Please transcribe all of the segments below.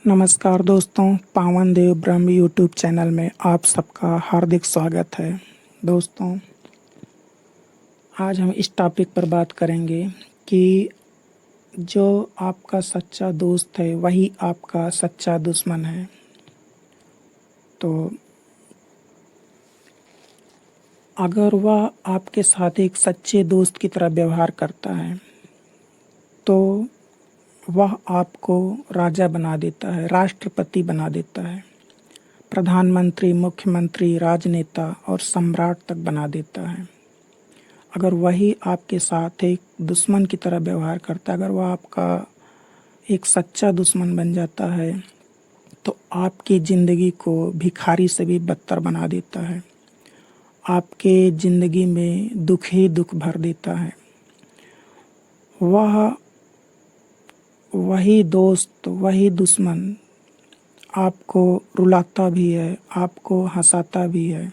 नमस्कार दोस्तों, पावन देव ब्रह्म यूट्यूब चैनल में आप सबका हार्दिक स्वागत है। दोस्तों, आज हम इस टॉपिक पर बात करेंगे कि जो आपका सच्चा दोस्त है वही आपका सच्चा दुश्मन है। तो अगर वह आपके साथ एक सच्चे दोस्त की तरह व्यवहार करता है तो वह आपको राजा बना देता है, राष्ट्रपति बना देता है, प्रधानमंत्री, मुख्यमंत्री, राजनेता और सम्राट तक बना देता है। अगर वही आपके साथ एक दुश्मन की तरह व्यवहार करता है, अगर वह आपका एक सच्चा दुश्मन बन जाता है तो आपकी ज़िंदगी को भिखारी से भी बदतर बना देता है, आपके ज़िंदगी में दुख ही दुख भर देता है। वही दोस्त, वही दुश्मन आपको रुलाता भी है, आपको हंसाता भी है।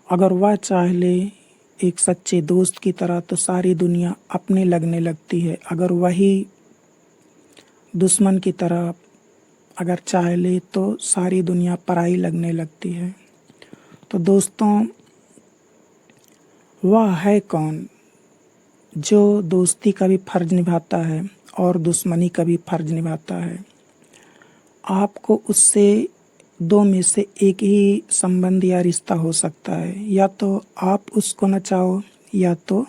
अगर वह चाह ले एक सच्चे दोस्त की तरह तो सारी दुनिया अपने लगने लगती है। अगर वही दुश्मन की तरह अगर चाह ले तो सारी दुनिया पराई लगने लगती है। तो दोस्तों, वह है कौन जो दोस्ती का भी फर्ज निभाता है और दुश्मनी का भी फर्ज निभाता है? आपको उससे दो में से एक ही संबंध या रिश्ता हो सकता है, या तो आप उसको न चाहो या तो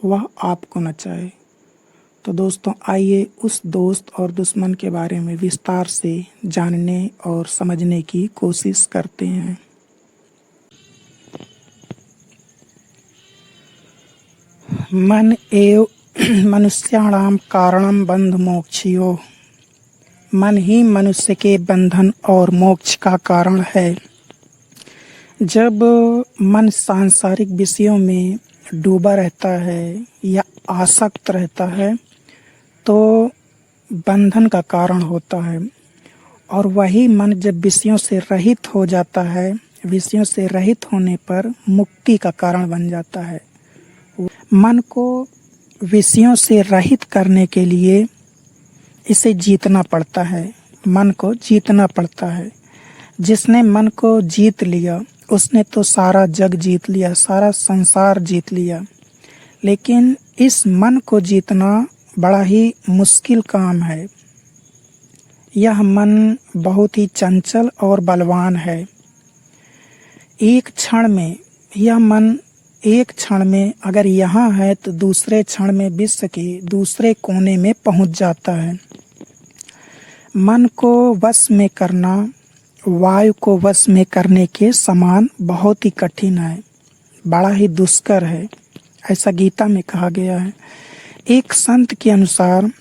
वह आपको न चाहे। तो दोस्तों, आइए उस दोस्त और दुश्मन के बारे में विस्तार से जानने और समझने की कोशिश करते हैं। मन एव मनुष्याणाम कारणम बंध मोक्षयो। मन ही मनुष्य के बंधन और मोक्ष का कारण है। जब मन सांसारिक विषयों में डूबा रहता है या आसक्त रहता है तो बंधन का कारण होता है, और वही मन जब विषयों से रहित हो जाता है, विषयों से रहित होने पर मुक्ति का कारण बन जाता है। मन को विषयों से रहित करने के लिए इसे जीतना पड़ता है, मन को जीतना पड़ता है। जिसने मन को जीत लिया उसने तो सारा जग जीत लिया, सारा संसार जीत लिया। लेकिन इस मन को जीतना बड़ा ही मुश्किल काम है। यह मन बहुत ही चंचल और बलवान है। एक क्षण में यह मन एक क्षण में अगर यहाँ है तो दूसरे क्षण में विश्व के दूसरे कोने में पहुँच जाता है। मन को वश में करना वायु को वश में करने के समान बहुत ही कठिन है, बड़ा ही दुष्कर है, ऐसा गीता में कहा गया है। एक संत के अनुसार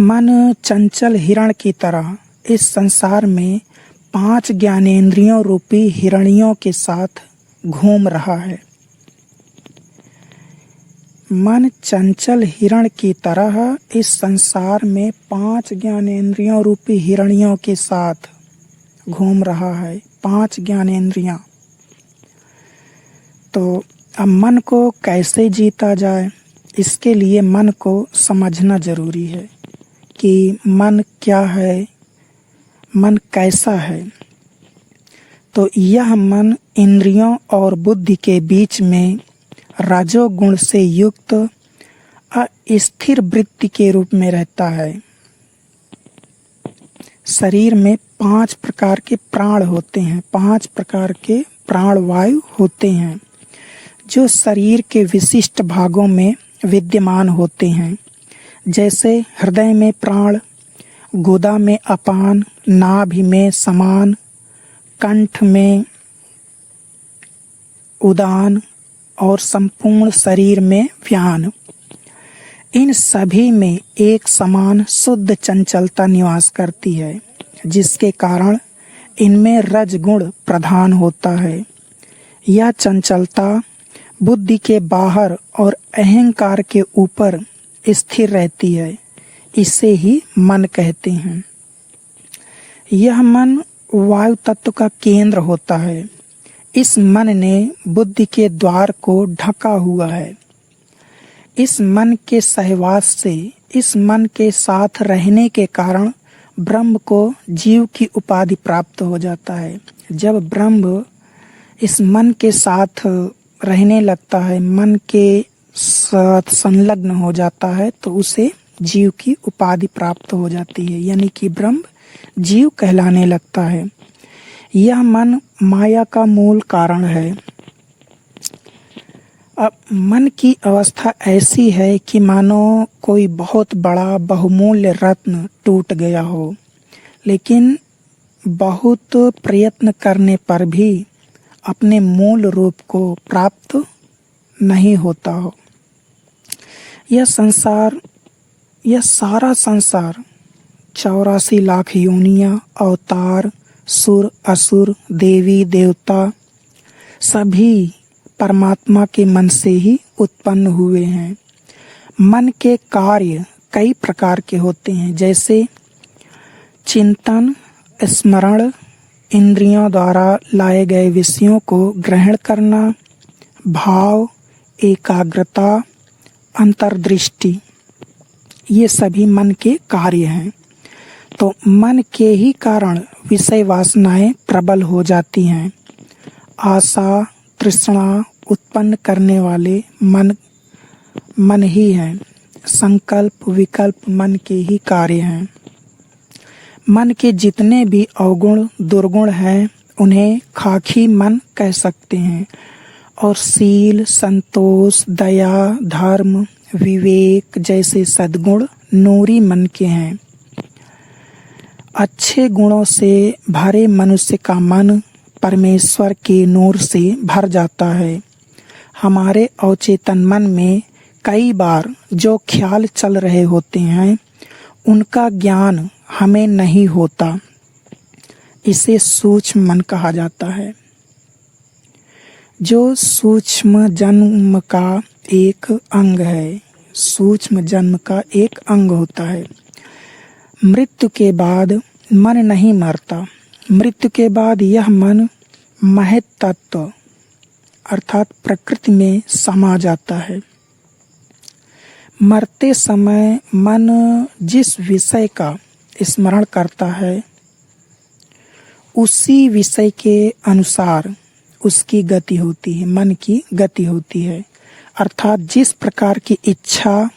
मन चंचल हिरण की तरह इस संसार में 5 ज्ञानेंद्रियों रूपी हिरणियों के साथ घूम रहा है। मन चंचल हिरण की तरह इस संसार में 5 ज्ञानेंद्रियों रूपी हिरणियों के साथ घूम रहा है। 5 ज्ञानेंद्रियां। तो अब मन को कैसे जीता जाए, इसके लिए मन को समझना जरूरी है कि मन क्या है, मन कैसा है। तो यह मन इंद्रियों और बुद्धि के बीच में रजोगुण से युक्त अस्थिर वृत्ति के रूप में रहता है। शरीर में 5 प्रकार के प्राण होते हैं, 5 प्रकार के प्राण वायु होते हैं जो शरीर के विशिष्ट भागों में विद्यमान होते हैं। जैसे हृदय में प्राण, गुदा में अपान, नाभि में समान, कंठ में उदान और संपूर्ण शरीर में व्यान। इन सभी में एक समान शुद्ध चंचलता निवास करती है, जिसके कारण इनमें रजगुण प्रधान होता है। यह चंचलता बुद्धि के बाहर और अहंकार के ऊपर स्थिर रहती है, इसे ही मन कहते हैं। यह मन वायु तत्व का केंद्र होता है। इस मन ने बुद्धि के द्वार को ढका हुआ है। इस मन के सहवास से, इस मन के साथ रहने के कारण ब्रह्म को जीव की उपाधि प्राप्त हो जाता है। जब ब्रह्म इस मन के साथ रहने लगता है, मन के साथ संलग्न हो जाता है, तो उसे जीव की उपाधि प्राप्त हो जाती है, यानी कि ब्रह्म जीव कहलाने लगता है। यह मन माया का मूल कारण है। अब मन की अवस्था ऐसी है कि मानो कोई बहुत बड़ा बहुमूल्य रत्न टूट गया हो, लेकिन बहुत प्रयत्न करने पर भी अपने मूल रूप को प्राप्त नहीं होता हो। यह सारा संसार 84 लाख योनियां, अवतार, सुर असुर, देवी देवता सभी परमात्मा के मन से ही उत्पन्न हुए हैं। मन के कार्य कई प्रकार के होते हैं, जैसे चिंतन, स्मरण, इंद्रियों द्वारा लाए गए विषयों को ग्रहण करना, भाव, एकाग्रता, अंतर्दृष्टि, ये सभी मन के कार्य हैं। तो मन के ही कारण विषय वासनाएं प्रबल हो जाती हैं। आशा तृष्णा उत्पन्न करने वाले मन ही हैं। संकल्प विकल्प मन के ही कार्य हैं। मन के जितने भी अवगुण दुर्गुण हैं, उन्हें खाकी मन कह सकते हैं। और शील, संतोष, दया, धर्म, विवेक जैसे सद्गुण नूरी मन के हैं। अच्छे गुणों से भरे मनुष्य का मन परमेश्वर के नूर से भर जाता है। हमारे अवचेतन मन में कई बार जो ख्याल चल रहे होते हैं, उनका ज्ञान हमें नहीं होता। इसे सूक्ष्म मन कहा जाता है, जो सूक्ष्म जन्म का एक अंग है। सूक्ष्म जन्म का एक अंग होता है। मृत्यु के बाद मन नहीं मरता। मृत्यु के बाद यह मन महत तत्व अर्थात प्रकृति में समा जाता है। मरते समय मन जिस विषय का स्मरण करता है, उसी विषय के अनुसार उसकी गति होती है, मन की गति होती है। अर्थात जिस प्रकार की इच्छा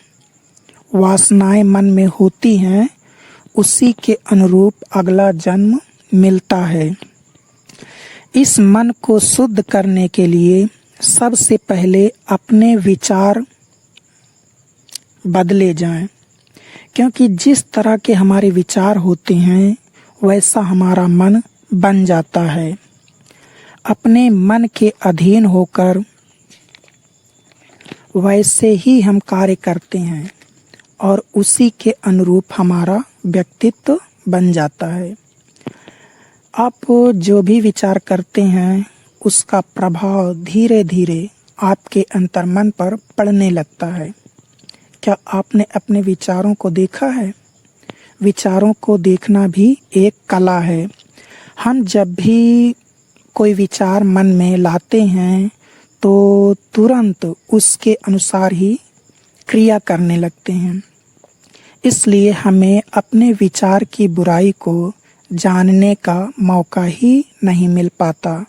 वासनाएं मन में होती हैं, उसी के अनुरूप अगला जन्म मिलता है। इस मन को शुद्ध करने के लिए सबसे पहले अपने विचार बदले जाएं, क्योंकि जिस तरह के हमारे विचार होते हैं, वैसा हमारा मन बन जाता है। अपने मन के अधीन होकर वैसे ही हम कार्य करते हैं और उसी के अनुरूप हमारा व्यक्तित्व बन जाता है। आप जो भी विचार करते हैं, उसका प्रभाव धीरे धीरे आपके अंतर्मन पर पड़ने लगता है। क्या आपने अपने विचारों को देखा है? विचारों को देखना भी एक कला है। हम जब भी कोई विचार मन में लाते हैं, तो तुरंत उसके अनुसार ही क्रिया करने लगते हैं। इसलिए हमें अपने विचार की बुराई को जानने का मौका ही नहीं मिल पाता।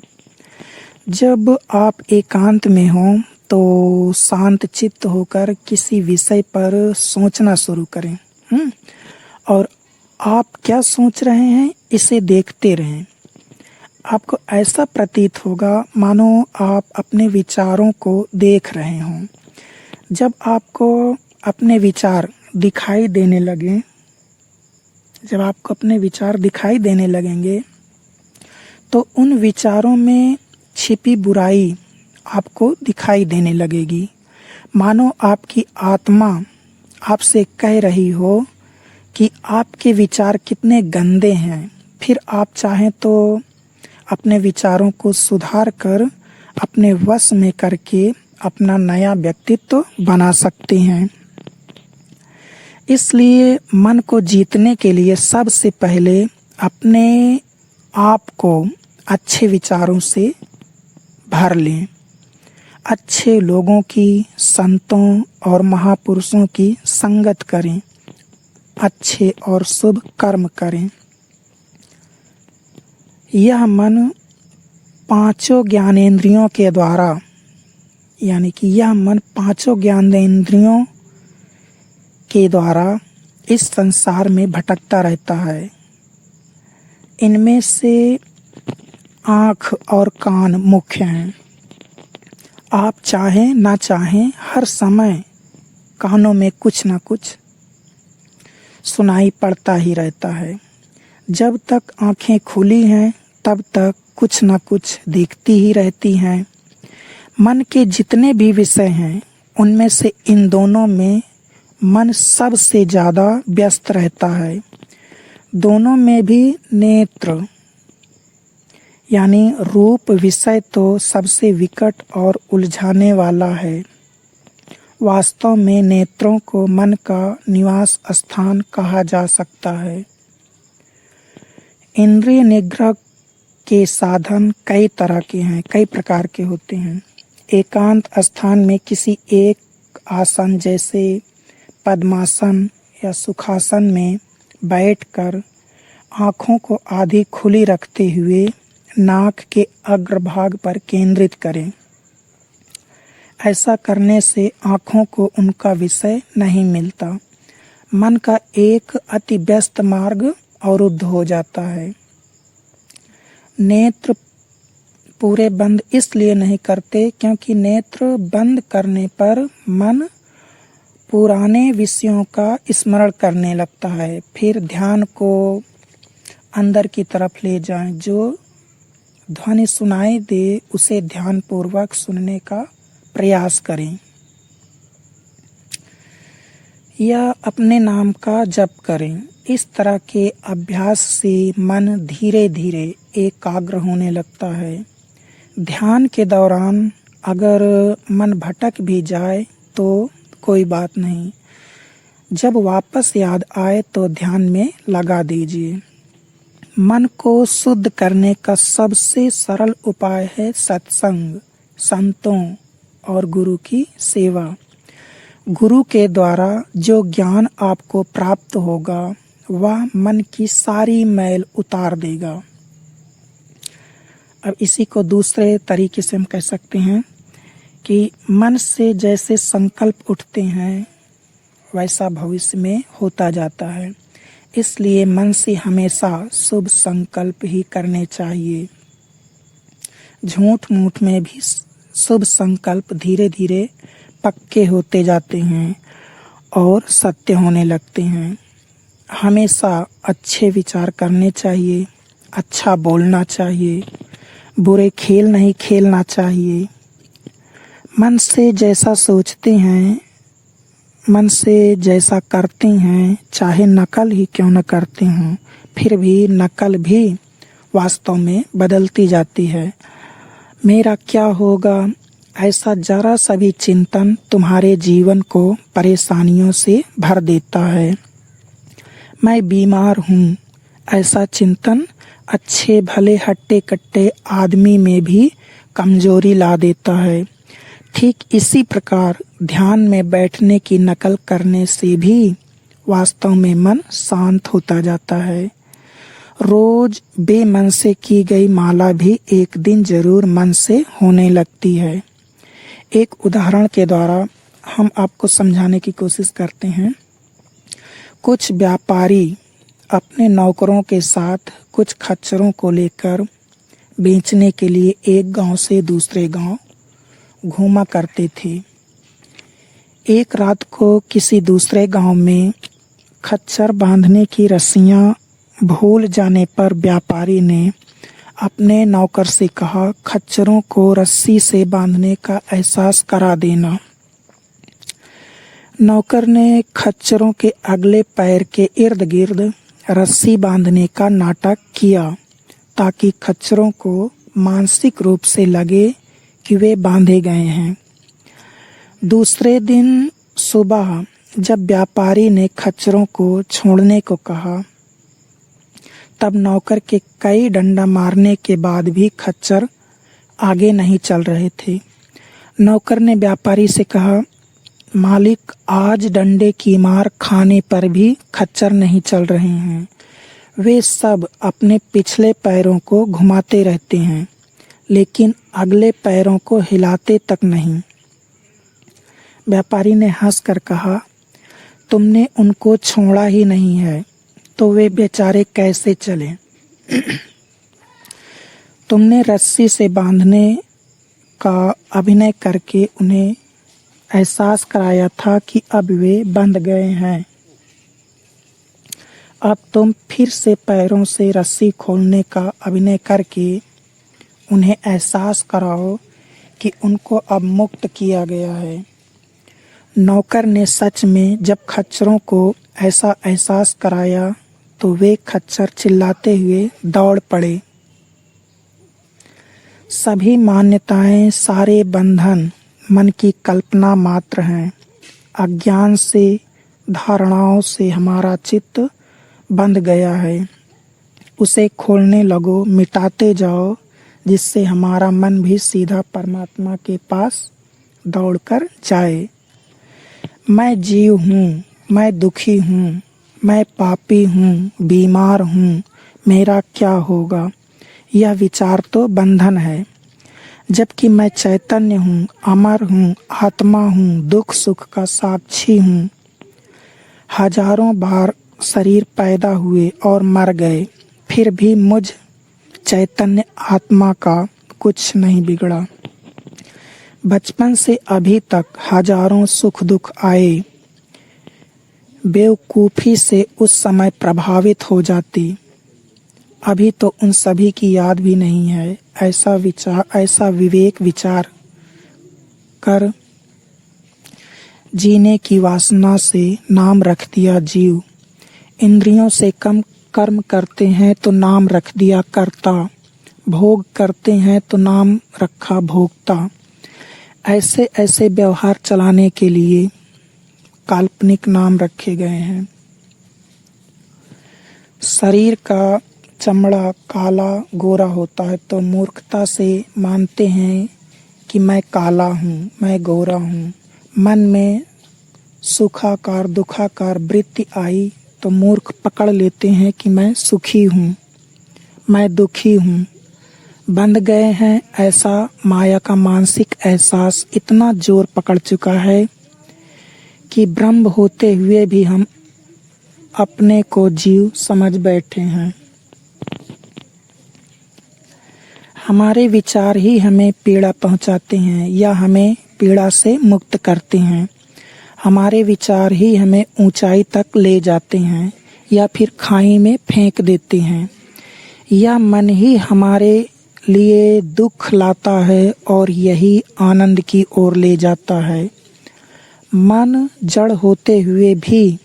जब आप एकांत में हों, तो शांत चित्त होकर किसी विषय पर सोचना शुरू करें। और आप क्या सोच रहे हैं, इसे देखते रहें। आपको ऐसा प्रतीत होगा मानो आप अपने विचारों को देख रहे हों। जब आपको अपने विचार दिखाई देने लगे, जब आपको अपने विचार दिखाई देने लगेंगे, तो उन विचारों में छिपी बुराई आपको दिखाई देने लगेगी। मानो आपकी आत्मा आपसे कह रही हो कि आपके विचार कितने गंदे हैं। फिर आप चाहें तो अपने विचारों को सुधार कर अपने वश में करके अपना नया व्यक्तित्व बना सकते हैं। इसलिए मन को जीतने के लिए सबसे पहले अपने आप को अच्छे विचारों से भर लें। अच्छे लोगों की, संतों और महापुरुषों की संगत करें। अच्छे और शुभ कर्म करें। यह मन पांचों ज्ञानेंद्रियों के द्वारा, यानी कि यह मन पांचों ज्ञानेंद्रियों के द्वारा इस संसार में भटकता रहता है। इनमें से आँख और कान मुख्य हैं। आप चाहें ना चाहें हर समय कानों में कुछ न कुछ सुनाई पड़ता ही रहता है। जब तक आँखें खुली हैं तब तक कुछ न कुछ दिखती ही रहती हैं। मन के जितने भी विषय हैं उनमें से इन दोनों में मन सबसे ज़्यादा व्यस्त रहता है। दोनों में भी नेत्र यानी रूप विषय तो सबसे विकट और उलझाने वाला है। वास्तव में नेत्रों को मन का निवास स्थान कहा जा सकता है। इंद्रिय निग्रह के साधन कई तरह के हैं, कई प्रकार के होते हैं। एकांत स्थान में किसी एक आसन जैसे पद्मासन या सुखासन में बैठकर आँखों को आधी खुली रखते हुए नाक के अग्रभाग पर केंद्रित करें। ऐसा करने से आँखों को उनका विषय नहीं मिलता। मन का एक अति व्यस्त मार्ग अवरुद्ध हो जाता है। नेत्र पूरे बंद इसलिए नहीं करते क्योंकि नेत्र बंद करने पर मन पुराने विषयों का स्मरण करने लगता है। फिर ध्यान को अंदर की तरफ ले जाएं। जो ध्वनि सुनाई दे उसे ध्यानपूर्वक सुनने का प्रयास करें या अपने नाम का जप करें। इस तरह के अभ्यास से मन धीरे धीरे एकाग्र होने लगता है। ध्यान के दौरान अगर मन भटक भी जाए तो कोई बात नहीं। जब वापस याद आए तो ध्यान में लगा दीजिए। मन को शुद्ध करने का सबसे सरल उपाय है सत्संग, संतों और गुरु की सेवा। गुरु के द्वारा जो ज्ञान आपको प्राप्त होगा वह मन की सारी मैल उतार देगा। अब इसी को दूसरे तरीके से हम कह सकते हैं कि मन से जैसे संकल्प उठते हैं वैसा भविष्य में होता जाता है। इसलिए मन से हमेशा शुभ संकल्प ही करने चाहिए। झूठ मूठ में भी शुभ संकल्प धीरे धीरे पक्के होते जाते हैं और सत्य होने लगते हैं। हमेशा अच्छे विचार करने चाहिए, अच्छा बोलना चाहिए, बुरे खेल नहीं खेलना चाहिए। मन से जैसा सोचते हैं, मन से जैसा करते हैं, चाहे नकल ही क्यों न करते हों, फिर भी नकल भी वास्तव में बदलती जाती है। मेरा क्या होगा, ऐसा जरा सा भी चिंतन तुम्हारे जीवन को परेशानियों से भर देता है। मैं बीमार हूँ, ऐसा चिंतन अच्छे भले हट्टे कट्टे आदमी में भी कमजोरी ला देता है। ठीक इसी प्रकार ध्यान में बैठने की नकल करने से भी वास्तव में मन शांत होता जाता है। रोज बेमन से की गई माला भी एक दिन जरूर मन से होने लगती है। एक उदाहरण के द्वारा हम आपको समझाने की कोशिश करते हैं। कुछ व्यापारी अपने नौकरों के साथ कुछ खच्चरों को लेकर बेचने के लिए एक गांव से दूसरे गांव घूमा करते थे। एक रात को किसी दूसरे गांव में खच्चर बांधने की रस्सियां भूल जाने पर व्यापारी ने अपने नौकर से कहा, खच्चरों को रस्सी से बांधने का एहसास करा देना। नौकर ने खच्चरों के अगले पैर के इर्द गिर्द रस्सी बांधने का नाटक किया ताकि खच्चरों को मानसिक रूप से लगे कि वे बांधे गए हैं। दूसरे दिन सुबह जब व्यापारी ने खच्चरों को छोड़ने को कहा तब नौकर के कई डंडा मारने के बाद भी खच्चर आगे नहीं चल रहे थे। नौकर ने व्यापारी से कहा, मालिक आज डंडे की मार खाने पर भी खच्चर नहीं चल रहे हैं। वे सब अपने पिछले पैरों को घुमाते रहते हैं, लेकिन अगले पैरों को हिलाते तक नहीं। व्यापारी ने हंसकर कहा, तुमने उनको छोड़ा ही नहीं है, तो वे बेचारे कैसे चलें? तुमने रस्सी से बांधने का अभिनय करके उन्हें एहसास कराया था कि अब वे बंध गए हैं। अब तुम फिर से पैरों से रस्सी खोलने का अभिनय करके उन्हें एहसास कराओ कि उनको अब मुक्त किया गया है। नौकर ने सच में जब खच्चरों को ऐसा एहसास कराया तो वे खच्चर चिल्लाते हुए दौड़ पड़े। सभी मान्यताएं, सारे बंधन मन की कल्पना मात्र हैं। अज्ञान से, धारणाओं से हमारा चित्त बंध गया है। उसे खोलने लगो, मिटाते जाओ, जिससे हमारा मन भी सीधा परमात्मा के पास दौड़कर जाए। मैं जीव हूँ, मैं दुखी हूँ, मैं पापी हूँ, बीमार हूँ, मेरा क्या होगा? यह विचार तो बंधन है। जबकि मैं चैतन्य हूँ, अमर हूँ, आत्मा हूँ, दुख सुख का साक्षी हूँ। हजारों बार शरीर पैदा हुए और मर गए, फिर भी मुझ चैतन्य आत्मा का कुछ नहीं बिगड़ा। बचपन से अभी तक हजारों सुख दुख आए, बेवकूफ़ी से उस समय प्रभावित हो जाती। अभी तो उन सभी की याद भी नहीं है। ऐसा विवेक विचार कर जीने की वासना से नाम रख दिया जीव। इंद्रियों से कम कर्म करते हैं तो नाम रख दिया कर्ता। भोग करते हैं तो नाम रखा भोक्ता। ऐसे ऐसे व्यवहार चलाने के लिए काल्पनिक नाम रखे गए हैं। शरीर का चमड़ा काला गोरा होता है तो मूर्खता से मानते हैं कि मैं काला हूँ, मैं गोरा हूँ। मन में सुखाकार दुखाकार वृत्ति आई तो मूर्ख पकड़ लेते हैं कि मैं सुखी हूँ, मैं दुखी हूँ। बंध गए हैं। ऐसा माया का मानसिक एहसास इतना जोर पकड़ चुका है कि ब्रह्म होते हुए भी हम अपने को जीव समझ बैठे हैं। हमारे विचार ही हमें पीड़ा पहुंचाते हैं या हमें पीड़ा से मुक्त करते हैं। हमारे विचार ही हमें ऊंचाई तक ले जाते हैं या फिर खाई में फेंक देते हैं। यह मन ही हमारे लिए दुख लाता है और यही आनंद की ओर ले जाता है। मन जड़ होते हुए भी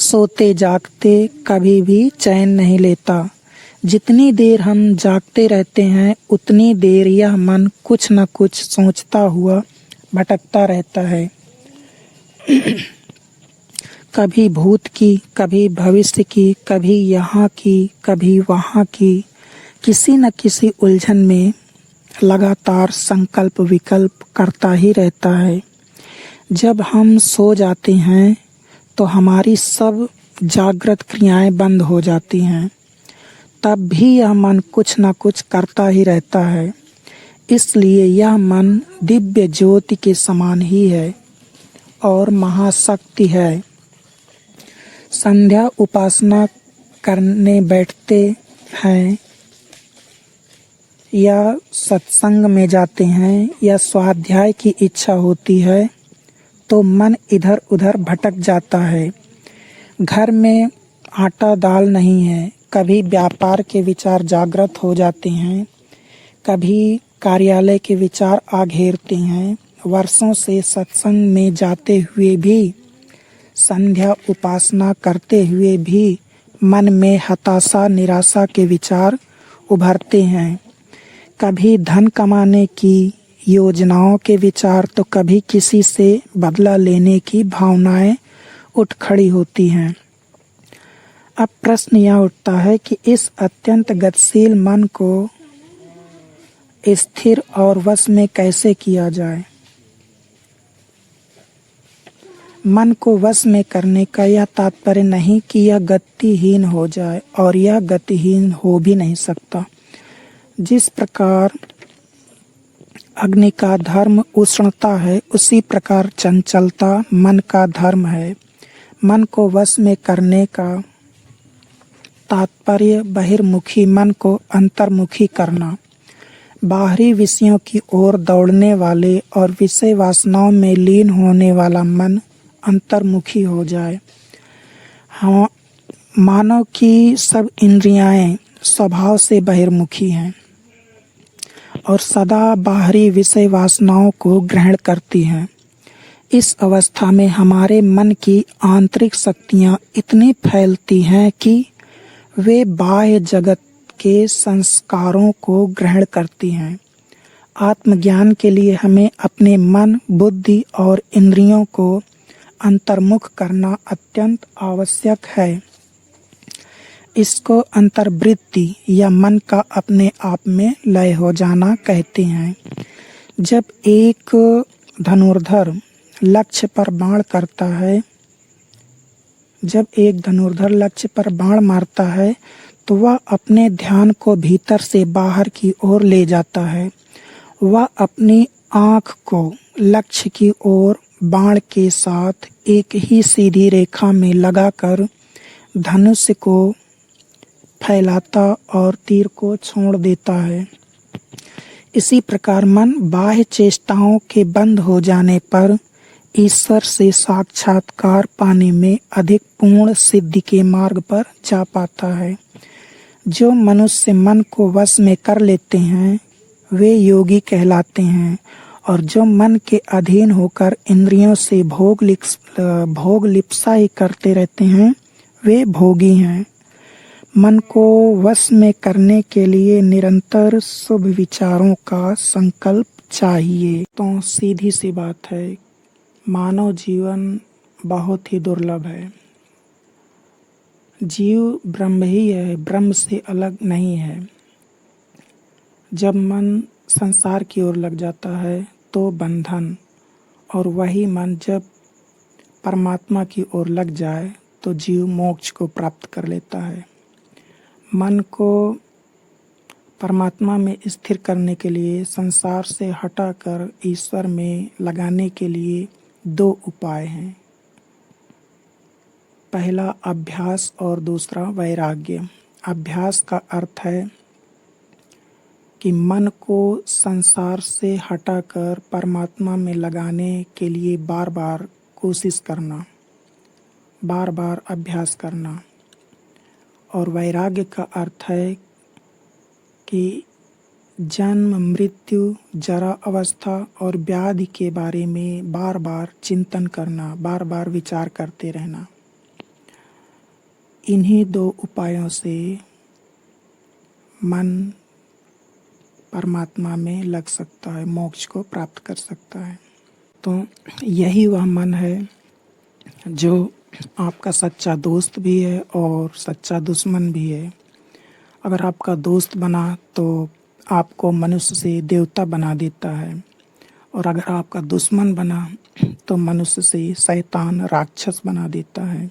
सोते जागते कभी भी चैन नहीं लेता। जितनी देर हम जागते रहते हैं उतनी देर यह मन कुछ न कुछ सोचता हुआ भटकता रहता है। कभी भूत की, कभी भविष्य की, कभी यहाँ की, कभी वहाँ की। किसी न किसी उलझन में लगातार संकल्प विकल्प करता ही रहता है। जब हम सो जाते हैं तो हमारी सब जागृत क्रियाएं बंद हो जाती हैं। तब भी यह मन कुछ न कुछ करता ही रहता है। इसलिए यह मन दिव्य ज्योति के समान ही है और महाशक्ति है। संध्या उपासना करने बैठते हैं या सत्संग में जाते हैं या स्वाध्याय की इच्छा होती है तो मन इधर उधर भटक जाता है। घर में आटा दाल नहीं है। कभी व्यापार के विचार जागृत हो जाते हैं, कभी कार्यालय के विचार आ घेरते हैं। वर्षों से सत्संग में जाते हुए भी, संध्या उपासना करते हुए भी मन में हताशा निराशा के विचार उभरते हैं। कभी धन कमाने की योजनाओं के विचार तो कभी किसी से बदला लेने की भावनाएं उठ खड़ी होती हैं। अब प्रश्न यह उठता है कि इस अत्यंत गतिशील मन को स्थिर और वश में कैसे किया जाए। मन को वश में करने का यह तात्पर्य नहीं कि यह गतिहीन हो जाए, और यह गतिहीन हो भी नहीं सकता। जिस प्रकार अग्नि का धर्म उष्णता है, उसी प्रकार चंचलता मन का धर्म है। मन को वश में करने का तात्पर्य बहिर्मुखी मन को अंतर्मुखी करना, बाहरी विषयों की ओर दौड़ने वाले और विषय वासनाओं में लीन होने वाला मन अंतर्मुखी हो जाए। हाँ, मानव की सब इंद्रियाएं स्वभाव से बहिर्मुखी हैं और सदा बाहरी विषय वासनाओं को ग्रहण करती हैं। इस अवस्था में हमारे मन की आंतरिक शक्तियां इतनी फैलती हैं कि वे बाह्य जगत के संस्कारों को ग्रहण करती हैं। आत्मज्ञान के लिए हमें अपने मन, बुद्धि और इंद्रियों को अंतर्मुख करना अत्यंत आवश्यक है। इसको अंतर्वृत्ति या मन का अपने आप में लय हो जाना कहते हैं। जब एक धनुर्धर लक्ष्य पर बाण मारता है तो वह अपने ध्यान को भीतर से बाहर की ओर ले जाता है। वह अपनी आँख को लक्ष्य की ओर बाण के साथ एक ही सीधी रेखा में लगाकर धनुष को फैलाता और तीर को छोड़ देता है। इसी प्रकार मन बाह्य चेष्टाओं के बंद हो जाने पर ईश्वर से साक्षात्कार पाने में अधिक पूर्ण सिद्धि के मार्ग पर जा पाता है। जो मनुष्य मन को वश में कर लेते हैं वे योगी कहलाते हैं, और जो मन के अधीन होकर इंद्रियों से भोग लिप्सा ही करते रहते हैं वे भोगी हैं। मन को वश में करने के लिए निरंतर शुभ विचारों का संकल्प चाहिए। तो सीधी सी बात है, मानव जीवन बहुत ही दुर्लभ है। जीव ब्रह्म ही है, ब्रह्म से अलग नहीं है। जब मन संसार की ओर लग जाता है तो बंधन, और वही मन जब परमात्मा की ओर लग जाए तो जीव मोक्ष को प्राप्त कर लेता है। मन को परमात्मा में स्थिर करने के लिए, संसार से हटाकर ईश्वर में लगाने के लिए दो उपाय हैं। पहला अभ्यास और दूसरा वैराग्य। अभ्यास का अर्थ है कि मन को संसार से हटाकर परमात्मा में लगाने के लिए बार बार कोशिश करना, बार बार अभ्यास करना। और वैराग्य का अर्थ है कि जन्म, मृत्यु, जरा अवस्था और व्याधि के बारे में बार बार चिंतन करना, बार बार विचार करते रहना। इन्हीं दो उपायों से मन परमात्मा में लग सकता है, मोक्ष को प्राप्त कर सकता है। तो यही वह मन है जो आपका सच्चा दोस्त भी है और सच्चा दुश्मन भी है। अगर आपका दोस्त बना तो आपको मनुष्य से देवता बना देता है, और अगर आपका दुश्मन बना तो मनुष्य से शैतान, राक्षस बना देता है।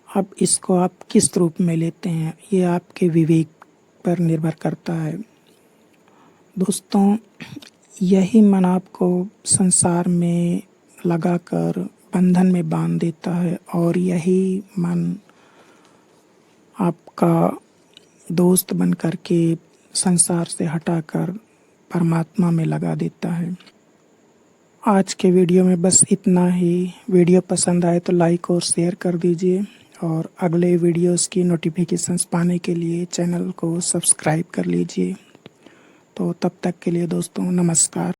अब इसको आप किस रूप में लेते हैं ये आपके विवेक पर निर्भर करता है। दोस्तों, यही मन आपको संसार में लगाकर बंधन में बांध देता है, और यही मन आपका दोस्त बन कर के संसार से हटाकर परमात्मा में लगा देता है। आज के वीडियो में बस इतना ही। वीडियो पसंद आए तो लाइक और शेयर कर दीजिए, और अगले वीडियोस की नोटिफिकेशंस पाने के लिए चैनल को सब्सक्राइब कर लीजिए। तो तब तक के लिए दोस्तों, नमस्कार।